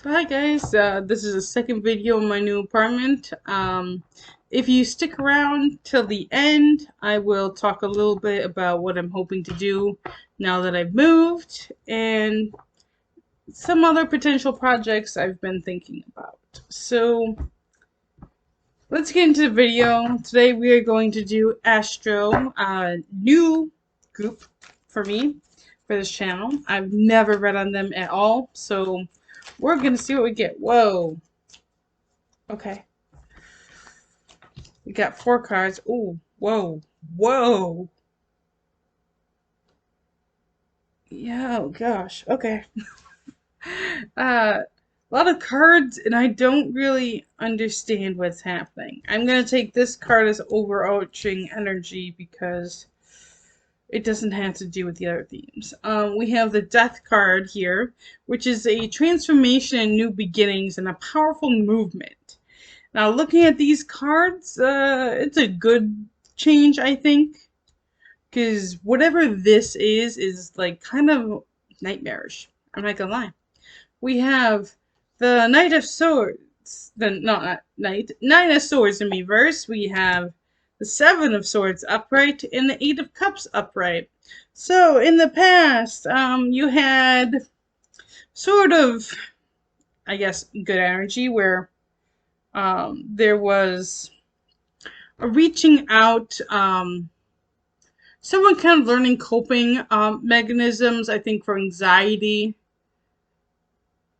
So hi guys, this is the second video in my new apartment. If you stick around till the end, I will talk a little bit about what I'm hoping to do now that I've moved and some other potential projects I've been thinking about. So let's get into the video. Today we are going to do Astro, a new group for me for this channel. I've never read on them at all, so we're gonna see what we get. Whoa. Okay. We got 4 cards. Ooh, whoa, whoa. Yeah, oh gosh. Okay. A lot of cards, and I don't really understand what's happening. I'm gonna take this card as overarching energy because it doesn't have to do with the other themes. We have the Death card here, which is a transformation and new beginnings and a powerful movement. Now, looking at these cards, it's a good change, I think, because whatever this is like kind of nightmarish. I'm not gonna lie. We have the Knight of Swords, the not Knight, Nine of Swords in reverse. We have the Seven of Swords upright and the Eight of Cups upright. So in the past, you had sort of, I guess, good energy where there was a reaching out, someone kind of learning coping mechanisms, I think, for anxiety.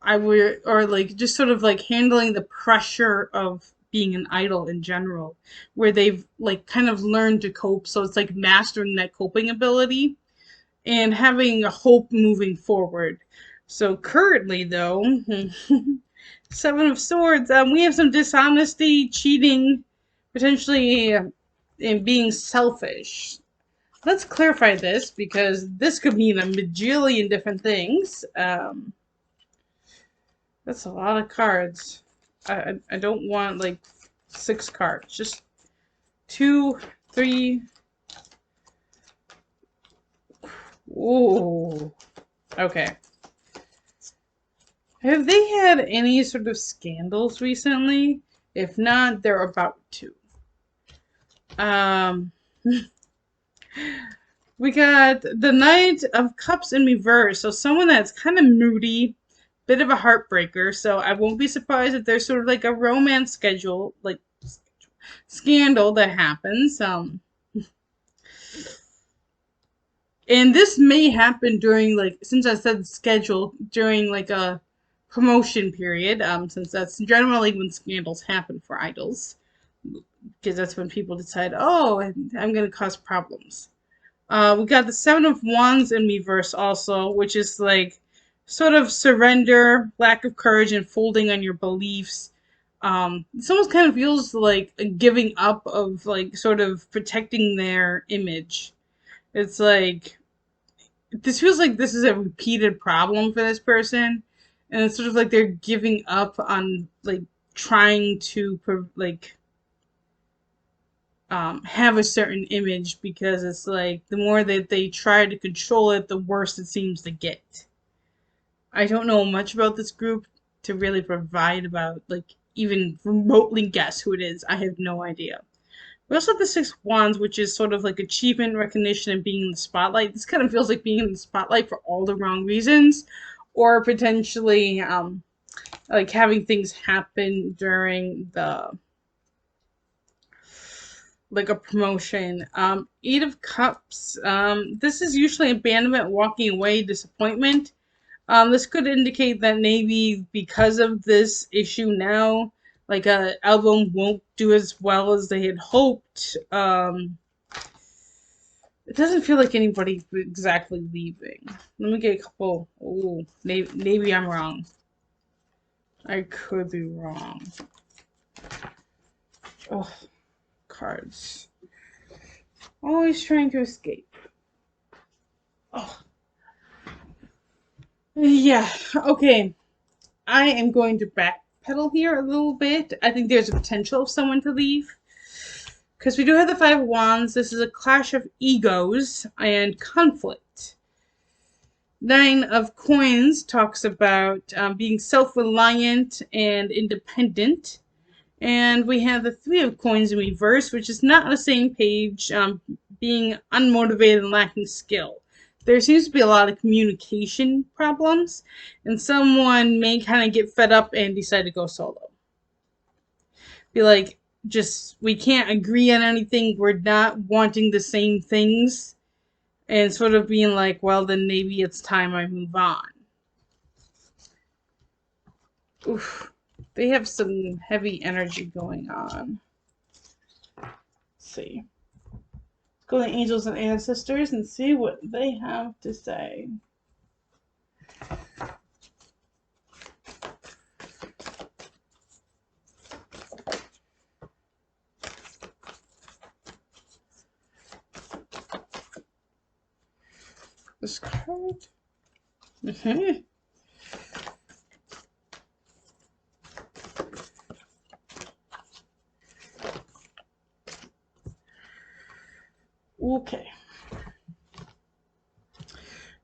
I would, or like just sort of like handling the pressure of being an idol in general, where they've like kind of learned to cope. So it's like mastering that coping ability and having a hope moving forward. So currently, though, Seven of Swords, we have some dishonesty, cheating, potentially, and being selfish. Let's clarify this because this could mean a bajillion different things. That's a lot of cards. I don't want like 6 cards. Just 2, 3. Ooh. Okay. Have they had any sort of scandals recently? If not, they're about to. We got the Knight of Cups in reverse. So someone that's kind of moody, bit of a heartbreaker. So I won't be surprised if there's sort of like a romance schedule, like scandal that happens. And this may happen during like, since I said schedule, during like a promotion period. Since that's generally when scandals happen for idols, because that's when people decide, oh, I'm gonna cause problems. We got the Seven of Wands in reverse also, which is like sort of surrender, lack of courage, and folding on your beliefs. This almost kind of feels like a giving up of like sort of protecting their image. It's like this feels like this is a repeated problem for this person, and it's sort of like they're giving up on like trying to like have a certain image because it's like the more that they try to control it, the worse it seems to get. I don't know much about this group to really provide about like even remotely guess who it is. I have no idea. We also have the Six Wands, which is sort of like achievement, recognition, and being in the spotlight. This kind of feels like being in the spotlight for all the wrong reasons, or potentially like having things happen during the like a promotion. Eight of Cups. This is usually abandonment, walking away, disappointment. This could indicate that maybe because of this issue now, like a album won't do as well as they had hoped. It doesn't feel like anybody exactly leaving. Let me get a couple. Oh, maybe I'm wrong. I could be wrong. Oh, cards. Always trying to escape. Oh. Yeah, okay. I am going to backpedal here a little bit. I think there's a potential of someone to leave. Because we do have the Five of Wands. This is a clash of egos and conflict. Nine of Coins talks about being self-reliant and independent. And we have the Three of Coins in reverse, which is not on the same page, being unmotivated and lacking skill. There seems to be a lot of communication problems, and someone may kind of get fed up and decide to go solo. Be like, just, we can't agree on anything, we're not wanting the same things, and sort of being like, well, then maybe it's time I move on. Oof. They have some heavy energy going on. Let's see. Go to Angels and Ancestors and see what they have to say. This card. Okay.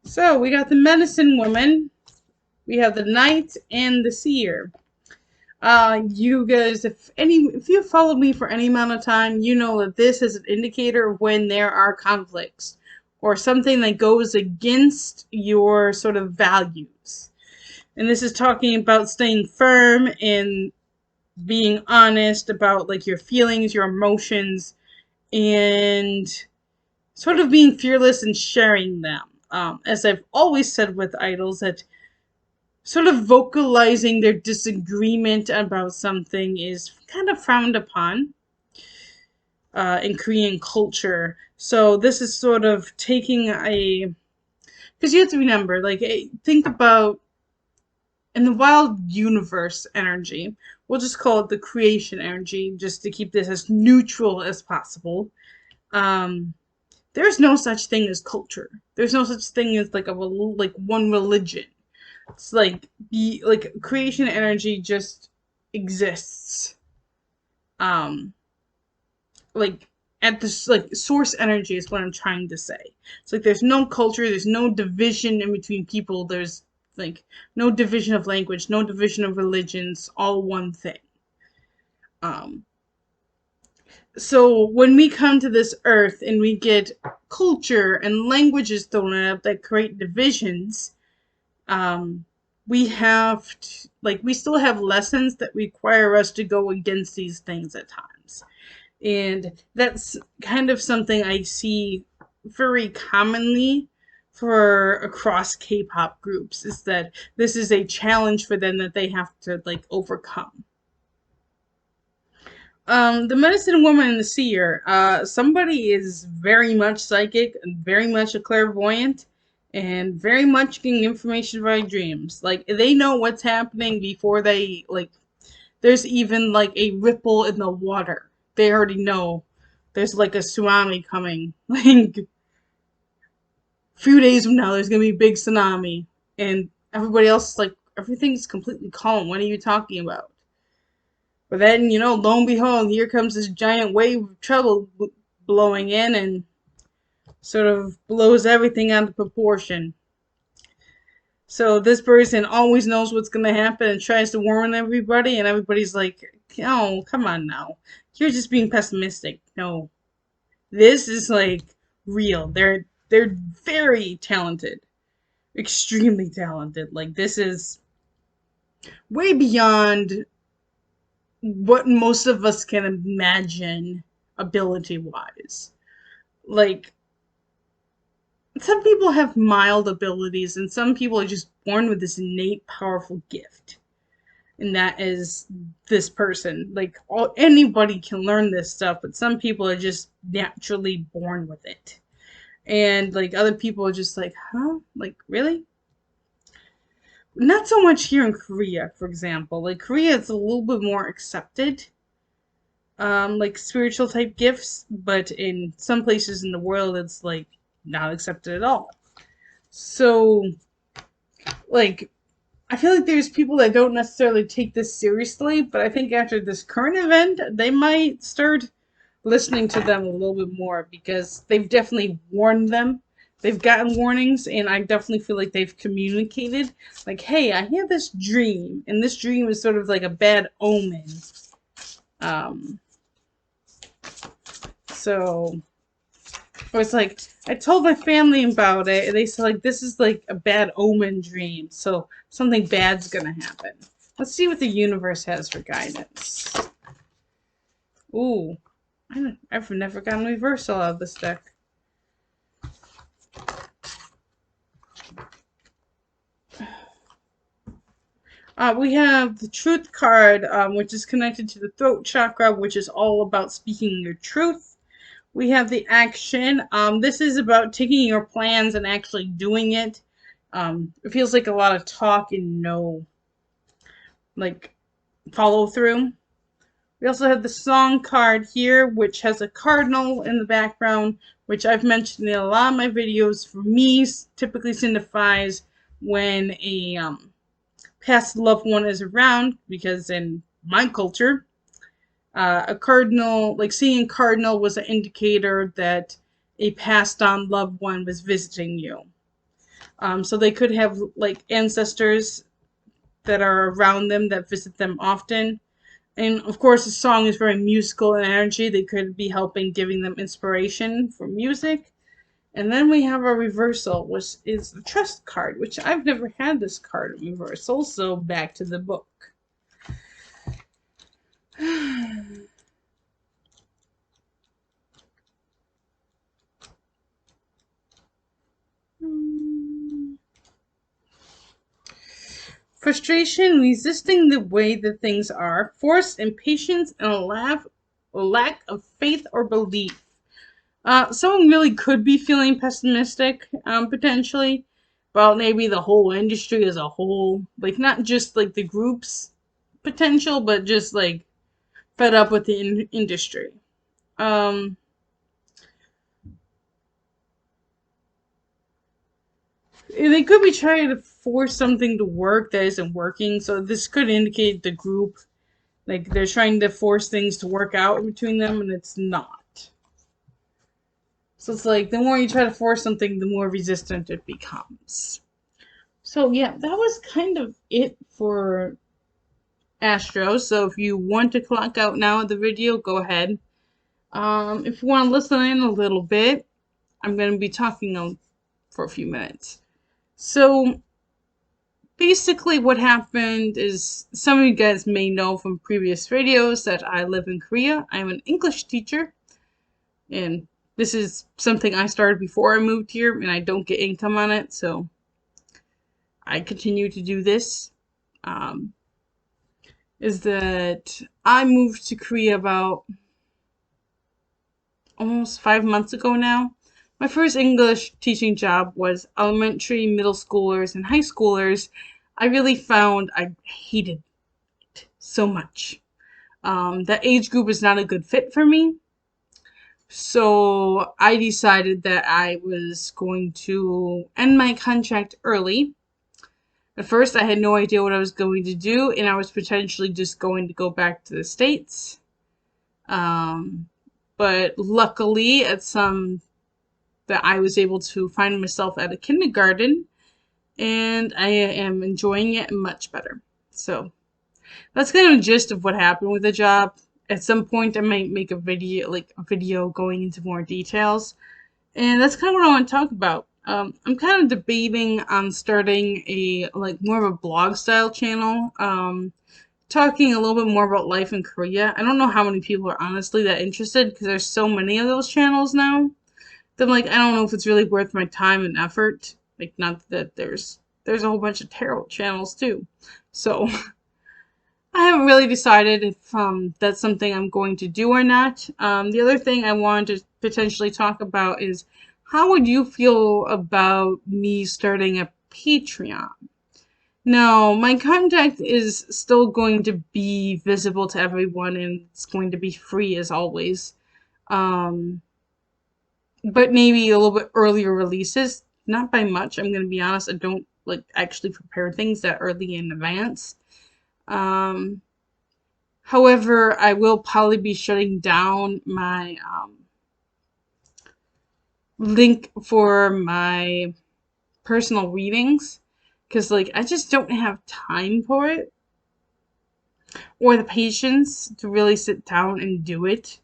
So we got the Medicine Woman. We have the Knight and the Seer. You guys, if you followed me for any amount of time, you know that this is an indicator of when there are conflicts or something that goes against your sort of values. And this is talking about staying firm and being honest about like your feelings, your emotions, and sort of being fearless and sharing them. As I've always said with idols, that sort of vocalizing their disagreement about something is kind of frowned upon in Korean culture. So this is sort of taking a, because you have to remember, like, think about in the wild universe energy. We'll just call it the creation energy, just to keep this as neutral as possible. Um, there's no such thing as culture. There's no such thing as like one religion. It's like creation energy just exists. Um, like at this like source energy is what I'm trying to say. It's like there's no culture, there's no division in between people. There's like no division of language, no division of religions, all one thing. Um, so when we come to this earth and we get culture and languages thrown up that create divisions, um, we have to, like, we still have lessons that require us to go against these things at times. And that's kind of something I see very commonly for across K-pop groups, is that this is a challenge for them that they have to like overcome. The Medicine Woman and the Seer. Somebody is very much psychic and very much a clairvoyant and very much getting information via dreams. Like, they know what's happening before they, like, there's even, like, a ripple in the water. They already know there's, like, a tsunami coming. Like, a few days from now, there's gonna be a big tsunami. And everybody else is like, everything's completely calm. What are you talking about? But then, lo and behold, here comes this giant wave of trouble blowing in and sort of blows everything out of proportion. So this person always knows what's going to happen and tries to warn everybody, and everybody's like, oh, come on now. You're just being pessimistic. No. This is like real. They're very talented. Extremely talented. Like, this is way beyond what most of us can imagine ability wise. Like, some people have mild abilities and some people are just born with this innate powerful gift, and that is this person. Like, anybody can learn this stuff, but some people are just naturally born with it, and like other people are just like, huh, like, really? Not so much here in Korea, for example. Like, Korea is a little bit more accepted, like spiritual type gifts, but in some places in the world, it's like not accepted at all. So, like, I feel like there's people that don't necessarily take this seriously, but I think after this current event, they might start listening to them a little bit more because they've definitely warned them. they've gotten warnings, and I definitely feel like they've communicated, like, hey, I had this dream, and this dream is sort of like a bad omen. Um, so, or it's like, I told my family about it, and they said, like, this is like a bad omen dream, so something bad's gonna happen. Let's see what the universe has for guidance. Ooh, I've never gotten reversal out of this deck. We have the Truth card, which is connected to the throat chakra, which is all about speaking your truth. We have the Action. This is about taking your plans and actually doing it. It feels like a lot of talk and no, like, follow through. We also have the Song card here, which has a cardinal in the background, which I've mentioned in a lot of my videos. For me, typically signifies when a past loved one is around, because in my culture, a cardinal, like seeing a cardinal, was an indicator that a passed on loved one was visiting you. So they could have like ancestors that are around them that visit them often. And of course, the song is very musical in energy. They could be helping, giving them inspiration for music. And then we have our reversal, which is the Trust card, which I've never had this card in reversal, so back to the book. Frustration, resisting the way that things are, forced impatience, and a lack of faith or belief. Someone really could be feeling pessimistic, potentially, about maybe the whole industry as a whole. Like, not just like the group's potential, but just like fed up with the industry. They could be trying to force something to work that isn't working, so this could indicate the group, like, they're trying to force things to work out between them, and it's not. So it's like, the more you try to force something, the more resistant it becomes. So yeah, that was kind of it for Astro. So if you want to clock out now of the video, go ahead. If you want to listen in a little bit, I'm going to be talking for a few minutes. So basically what happened is, some of you guys may know from previous videos that I live in Korea. I'm an English teacher, and this is something I started before I moved here, and I don't get income on it, so I continue to do this. Is that I moved to Korea about almost 5 months ago now. My first English teaching job was elementary, middle schoolers, and high schoolers. I really found I hated it so much. That age group is not a good fit for me. So I decided that I was going to end my contract early. At first, I had no idea what I was going to do, and I was potentially just going to go back to the States. But luckily, that I was able to find myself at a kindergarten, and I am enjoying it much better. So that's kind of the gist of what happened with the job. At some point, I might make a video going into more details. And that's kind of what I want to talk about. I'm kind of debating on starting more of a blog style channel, talking a little bit more about life in Korea. I don't know how many people are honestly that interested, because there's so many of those channels now. That I'm like, I don't know if it's really worth my time and effort. Like, not that there's a whole bunch of terrible channels too. So I haven't really decided if that's something I'm going to do or not. The other thing I wanted to potentially talk about is, how would you feel about me starting a Patreon? Now, my contact is still going to be visible to everyone, and it's going to be free as always. But maybe a little bit earlier releases. Not by much, I'm going to be honest. I don't actually prepare things that early in advance. However, I will probably be shutting down my link for my personal readings because, like, I just don't have time for it or the patience to really sit down and do it.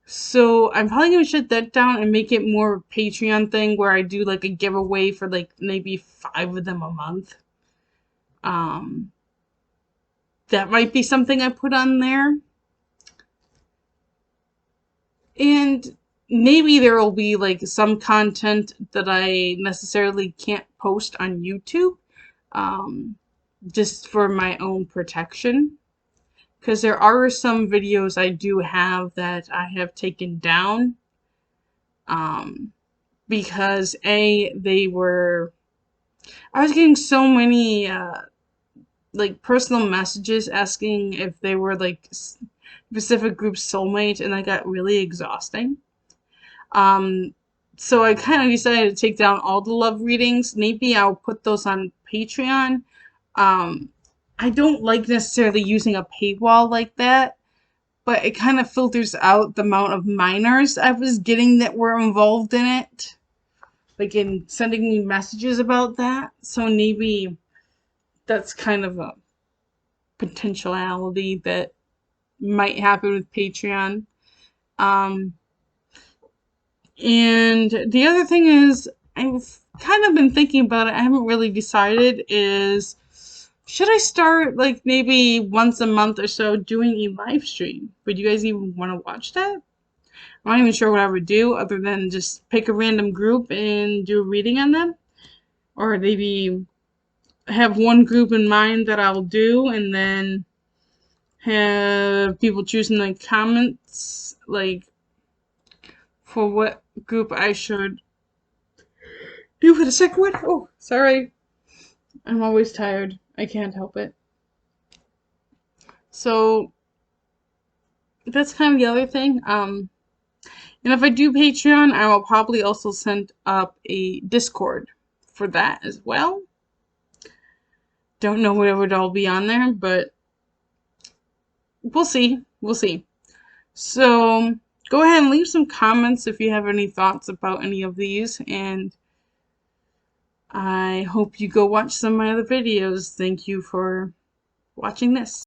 So I'm probably gonna shut that down and make it more Patreon thing where I do like a giveaway for like maybe 5 of them a month. Um, that might be something I put on there. And maybe there will be like some content that I necessarily can't post on YouTube, um, just for my own protection. Because there are some videos I do have that I have taken down, um, because I was getting so many like personal messages asking if they were like specific group soulmate, and that got really exhausting. Um, so I kind of decided to take down all the love readings. Maybe I'll put those on Patreon. Um, I don't like necessarily using a paywall like that, but it kind of filters out the amount of minors I was getting that were involved in it, like in sending me messages about that. So maybe that's kind of a potentiality that might happen with Patreon. Um, And the other thing is, I've kind of been thinking about it. I haven't really decided is should I start like maybe once a month or so doing a live stream? Would you guys even want to watch that? I'm not even sure what I would do other than just pick a random group and do a reading on them. Or maybe have one group in mind that I'll do and then have people choose in the comments like for what group I should do for the second one. Oh, sorry. I'm always tired. I can't help it. So that's kind of the other thing. And if I do Patreon, I will probably also send up a Discord for that as well. Don't know what it would all be on there, but we'll see. We'll see. So go ahead and leave some comments if you have any thoughts about any of these, and I hope you go watch some of my other videos. Thank you for watching this.